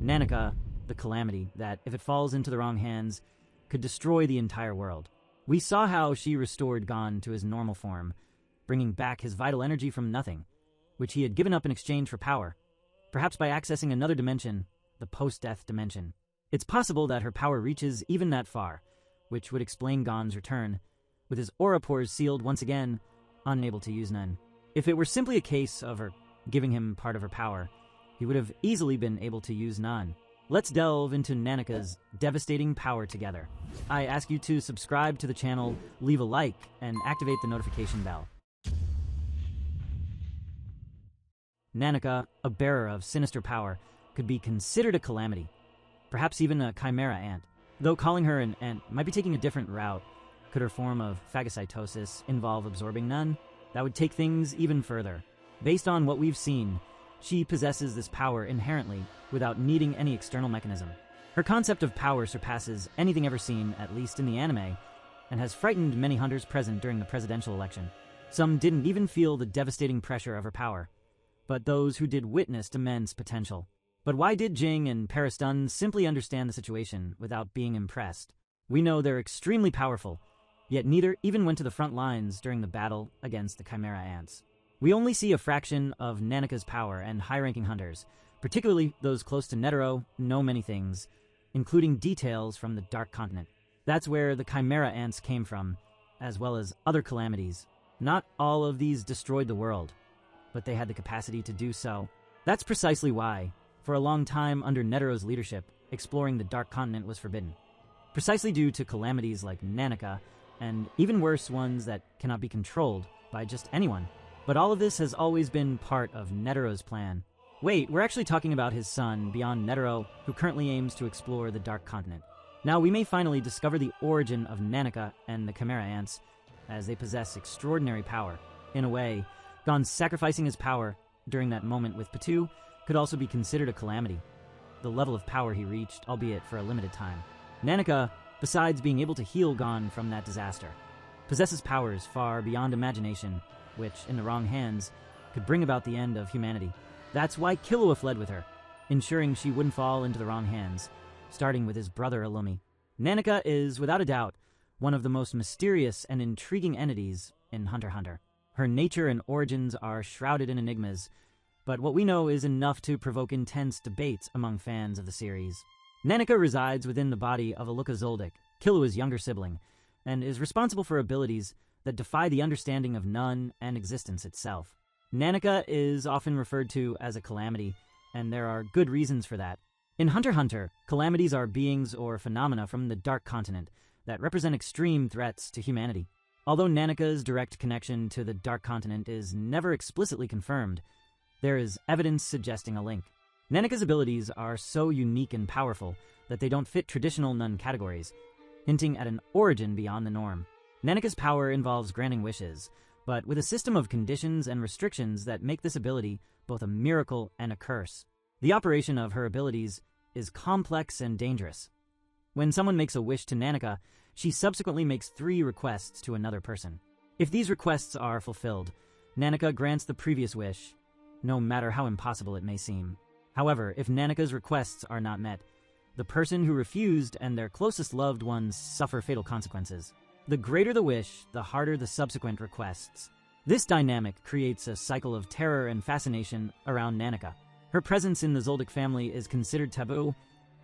Nanica, the calamity that, if it falls into the wrong hands, could destroy the entire world. We saw how she restored Gon to his normal form, bringing back his vital energy from nothing, which he had given up in exchange for power, perhaps by accessing another dimension, the post-death dimension. It's possible that her power reaches even that far, which would explain Gon's return, with his aura pores sealed once again, unable to use none. If it were simply a case of her giving him part of her power, he would have easily been able to use none. Let's delve into Nanica's devastating power together. I ask you to subscribe to the channel, leave a like, and activate the notification bell. Nanica, a bearer of sinister power, could be considered a calamity, perhaps even a chimera ant. Though calling her an ant might be taking a different route, could her form of phagocytosis involve absorbing none? That would take things even further. Based on what we've seen, she possesses this power inherently without needing any external mechanism. Her concept of power surpasses anything ever seen, at least in the anime, and has frightened many hunters present during the presidential election. Some didn't even feel the devastating pressure of her power, but those who did witnessed immense potential. But why did Jing and Paris Dunn simply understand the situation without being impressed? We know they're extremely powerful, yet neither even went to the front lines during the battle against the Chimera Ants. We only see a fraction of Nanica's power, and high-ranking hunters, particularly those close to Netero, know many things, including details from the Dark Continent. That's where the Chimera Ants came from, as well as other calamities. Not all of these destroyed the world, but they had the capacity to do so. That's precisely why, for a long time under Netero's leadership, exploring the Dark Continent was forbidden. Precisely due to calamities like Nanica, and even worse ones that cannot be controlled by just anyone. But all of this has always been part of Netero's plan. Wait, we're actually talking about his son, beyond Netero, who currently aims to explore the Dark Continent. Now we may finally discover the origin of Nanica and the Chimera Ants, as they possess extraordinary power. In a way, Gon sacrificing his power during that moment with Patu could also be considered a calamity. The level of power he reached, albeit for a limited time. Nanica, besides being able to heal Gon from that disaster, possesses powers far beyond imagination, which, in the wrong hands, could bring about the end of humanity. That's why Killua fled with her, ensuring she wouldn't fall into the wrong hands, starting with his brother Illumi. Nanica is, without a doubt, one of the most mysterious and intriguing entities in Hunter x Hunter. Her nature and origins are shrouded in enigmas, but what we know is enough to provoke intense debates among fans of the series. Nanica resides within the body of Alluka Zoldyck, Killua's younger sibling, and is responsible for abilities that defy the understanding of none and existence itself. Nanica is often referred to as a calamity, and there are good reasons for that. In Hunter x Hunter, calamities are beings or phenomena from the Dark Continent that represent extreme threats to humanity. Although Nanica's direct connection to the Dark Continent is never explicitly confirmed, there is evidence suggesting a link. Nanica's abilities are so unique and powerful that they don't fit traditional nun categories, hinting at an origin beyond the norm. Nanica's power involves granting wishes, but with a system of conditions and restrictions that make this ability both a miracle and a curse. The operation of her abilities is complex and dangerous. When someone makes a wish to Nanica, she subsequently makes 3 requests to another person. If these requests are fulfilled, Nanica grants the previous wish, no matter how impossible it may seem. However, if Nanica's requests are not met, the person who refused and their closest loved ones suffer fatal consequences. The greater the wish, the harder the subsequent requests. This dynamic creates a cycle of terror and fascination around Nanica. Her presence in the Zoldyck family is considered taboo,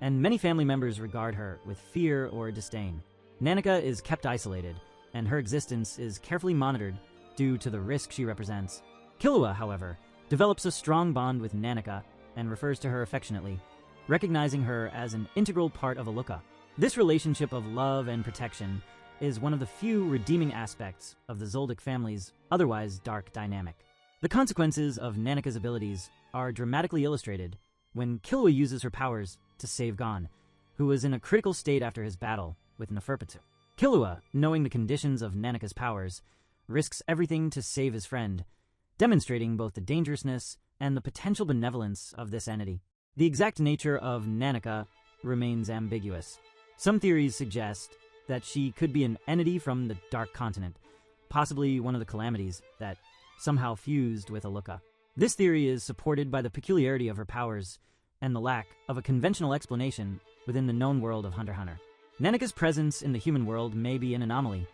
and many family members regard her with fear or disdain. Nanica is kept isolated, and her existence is carefully monitored due to the risk she represents. Killua, however, develops a strong bond with Nanica and refers to her affectionately, recognizing her as an integral part of Alluka. This relationship of love and protection is one of the few redeeming aspects of the Zoldyck family's otherwise dark dynamic. The consequences of Nanica's abilities are dramatically illustrated when Killua uses her powers to save Gon, who was in a critical state after his battle with Neferpitou. Killua, knowing the conditions of Nanica's powers, risks everything to save his friend, demonstrating both the dangerousness and the potential benevolence of this entity. The exact nature of Nanica remains ambiguous. Some theories suggest that she could be an entity from the Dark Continent, possibly one of the calamities that somehow fused with Alluka. This theory is supported by the peculiarity of her powers and the lack of a conventional explanation within the known world of Hunter x Hunter. Nanika's presence in the human world may be an anomaly,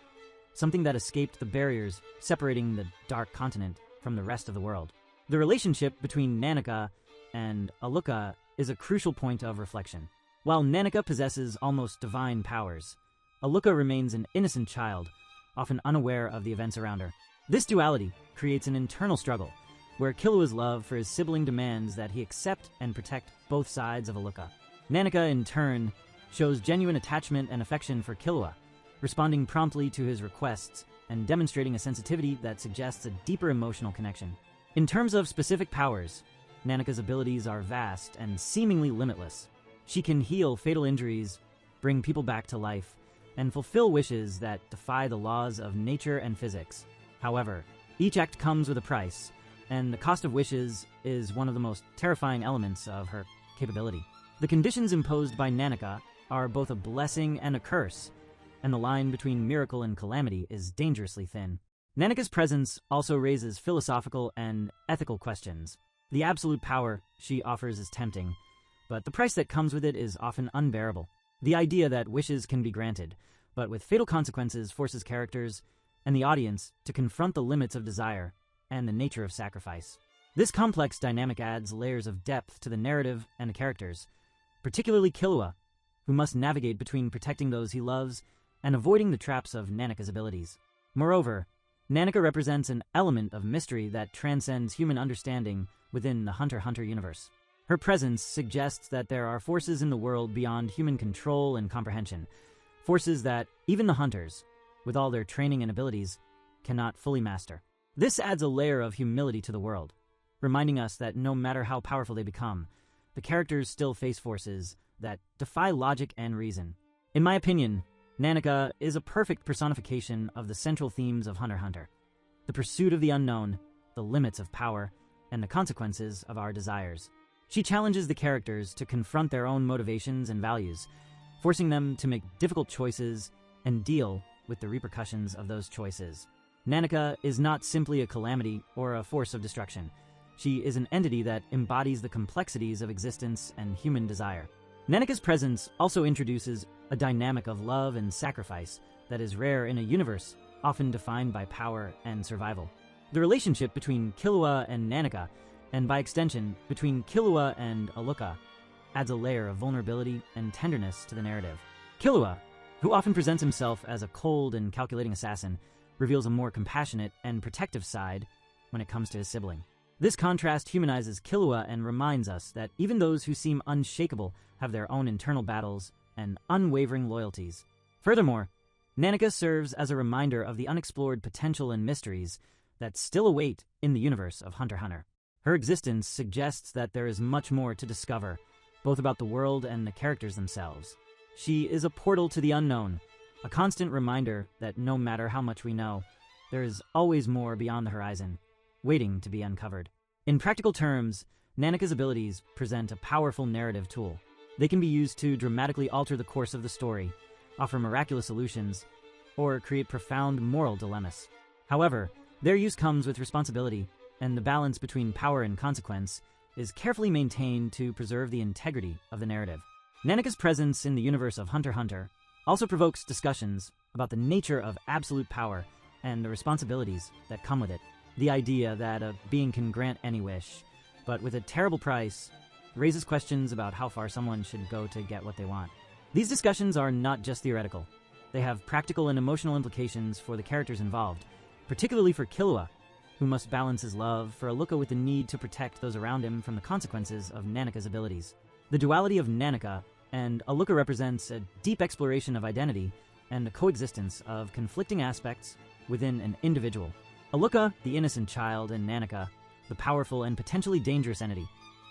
something that escaped the barriers separating the Dark Continent from the rest of the world. The relationship between Nanica and Alluka is a crucial point of reflection. While Nanica possesses almost divine powers, Alluka remains an innocent child, often unaware of the events around her. This duality creates an internal struggle, where Killua's love for his sibling demands that he accept and protect both sides of Alluka. Nanica, in turn, shows genuine attachment and affection for Killua, responding promptly to his requests and demonstrating a sensitivity that suggests a deeper emotional connection. In terms of specific powers, Nanica's abilities are vast and seemingly limitless. She can heal fatal injuries, bring people back to life, and fulfill wishes that defy the laws of nature and physics. However, each act comes with a price, and the cost of wishes is one of the most terrifying elements of her capability. The conditions imposed by Nanica are both a blessing and a curse, and the line between miracle and calamity is dangerously thin. Nanica's presence also raises philosophical and ethical questions. The absolute power she offers is tempting, but the price that comes with it is often unbearable. The idea that wishes can be granted, but with fatal consequences, forces characters and the audience to confront the limits of desire and the nature of sacrifice. This complex dynamic adds layers of depth to the narrative and the characters, particularly Killua, who must navigate between protecting those he loves and avoiding the traps of Nanica's abilities. Moreover, Nanica represents an element of mystery that transcends human understanding within the Hunter x Hunter universe. Her presence suggests that there are forces in the world beyond human control and comprehension, forces that even the hunters, with all their training and abilities, cannot fully master. This adds a layer of humility to the world, reminding us that no matter how powerful they become, the characters still face forces that defy logic and reason. In my opinion, Nanica is a perfect personification of the central themes of Hunter x Hunter: the pursuit of the unknown, the limits of power, and the consequences of our desires. She challenges the characters to confront their own motivations and values, forcing them to make difficult choices and deal with the repercussions of those choices. Nanica is not simply a calamity or a force of destruction. She is an entity that embodies the complexities of existence and human desire. Nanica's presence also introduces a dynamic of love and sacrifice that is rare in a universe often defined by power and survival. The relationship between Killua and Nanica, and by extension, between Killua and Alluka, adds a layer of vulnerability and tenderness to the narrative. Killua, who often presents himself as a cold and calculating assassin, reveals a more compassionate and protective side when it comes to his sibling. This contrast humanizes Killua and reminds us that even those who seem unshakable have their own internal battles and unwavering loyalties. Furthermore, Nanica serves as a reminder of the unexplored potential and mysteries that still await in the universe of Hunter x Hunter. Her existence suggests that there is much more to discover, both about the world and the characters themselves. She is a portal to the unknown, a constant reminder that no matter how much we know, there is always more beyond the horizon, waiting to be uncovered. In practical terms, Nanica's abilities present a powerful narrative tool. They can be used to dramatically alter the course of the story, offer miraculous solutions, or create profound moral dilemmas. However, their use comes with responsibility, and the balance between power and consequence is carefully maintained to preserve the integrity of the narrative. Nanica's presence in the universe of Hunter x Hunter also provokes discussions about the nature of absolute power and the responsibilities that come with it. The idea that a being can grant any wish, but with a terrible price, raises questions about how far someone should go to get what they want. These discussions are not just theoretical. They have practical and emotional implications for the characters involved, particularly for Killua, who must balance his love for Alluka with the need to protect those around him from the consequences of Nanica's abilities. The duality of Nanica and Alluka represents a deep exploration of identity and the coexistence of conflicting aspects within an individual. Alluka, the innocent child, and Nanica, the powerful and potentially dangerous entity,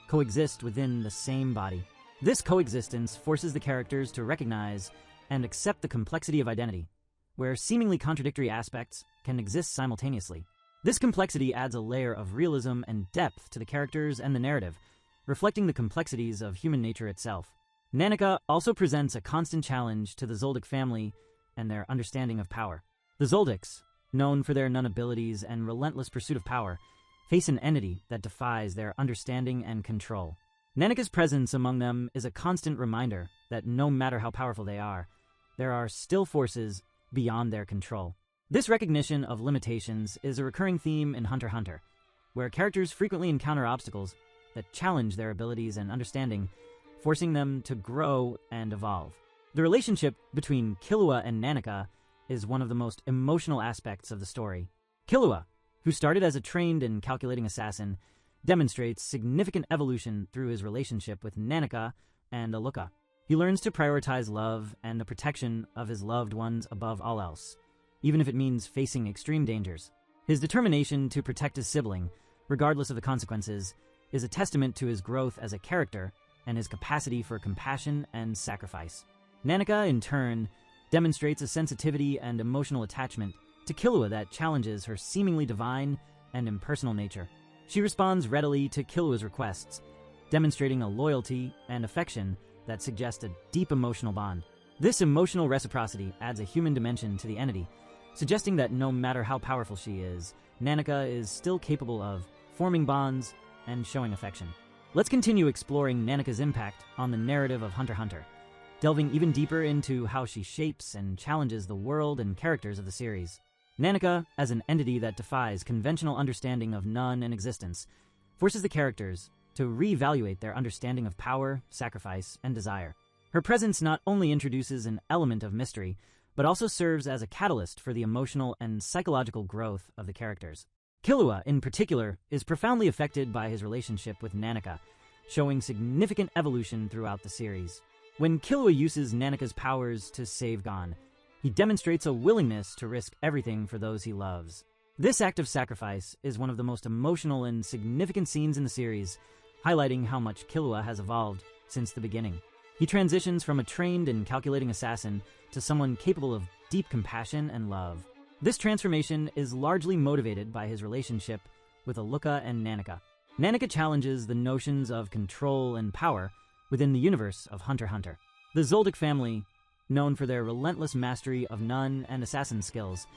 coexist within the same body. This coexistence forces the characters to recognize and accept the complexity of identity, where seemingly contradictory aspects can exist simultaneously. This complexity adds a layer of realism and depth to the characters and the narrative, reflecting the complexities of human nature itself. Nanica also presents a constant challenge to the Zoldyck family and their understanding of power. The Zoldicks, known for their nun abilities and relentless pursuit of power, face an entity that defies their understanding and control. Nanika's presence among them is a constant reminder that no matter how powerful they are, there are still forces beyond their control. This recognition of limitations is a recurring theme in Hunter x Hunter, where characters frequently encounter obstacles that challenge their abilities and understanding, forcing them to grow and evolve. The relationship between Killua and Nanika is one of the most emotional aspects of the story. Killua, who started as a trained and calculating assassin, demonstrates significant evolution through his relationship with Nanica and Alluka. He learns to prioritize love and the protection of his loved ones above all else, even if it means facing extreme dangers. His determination to protect his sibling, regardless of the consequences, is a testament to his growth as a character and his capacity for compassion and sacrifice. Nanika, in turn, demonstrates a sensitivity and emotional attachment to Killua that challenges her seemingly divine and impersonal nature. She responds readily to Killua's requests, demonstrating a loyalty and affection that suggest a deep emotional bond. This emotional reciprocity adds a human dimension to the entity, suggesting that no matter how powerful she is, Nanika is still capable of forming bonds and showing affection. Let's continue exploring Nanika's impact on the narrative of Hunter x Hunter, delving even deeper into how she shapes and challenges the world and characters of the series. Nanika, as an entity that defies conventional understanding of none and existence, forces the characters to reevaluate their understanding of power, sacrifice, and desire. Her presence not only introduces an element of mystery, but also serves as a catalyst for the emotional and psychological growth of the characters. Killua, in particular, is profoundly affected by his relationship with Nanika, showing significant evolution throughout the series. When Killua uses Nanika's powers to save Gon, he demonstrates a willingness to risk everything for those he loves. This act of sacrifice is one of the most emotional and significant scenes in the series, highlighting how much Killua has evolved since the beginning. He transitions from a trained and calculating assassin to someone capable of deep compassion and love. This transformation is largely motivated by his relationship with Alluka and Nanika. Nanika challenges the notions of control and power within the universe of Hunter x Hunter. The Zoldyck family, known for their relentless mastery of nun and assassin skills,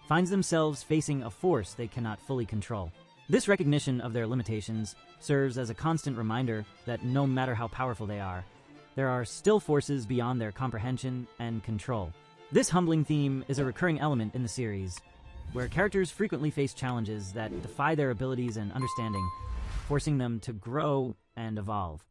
finds themselves facing a force they cannot fully control. This recognition of their limitations serves as a constant reminder that no matter how powerful they are, there are still forces beyond their comprehension and control. This humbling theme is a recurring element in the series, where characters frequently face challenges that defy their abilities and understanding, forcing them to grow and evolve.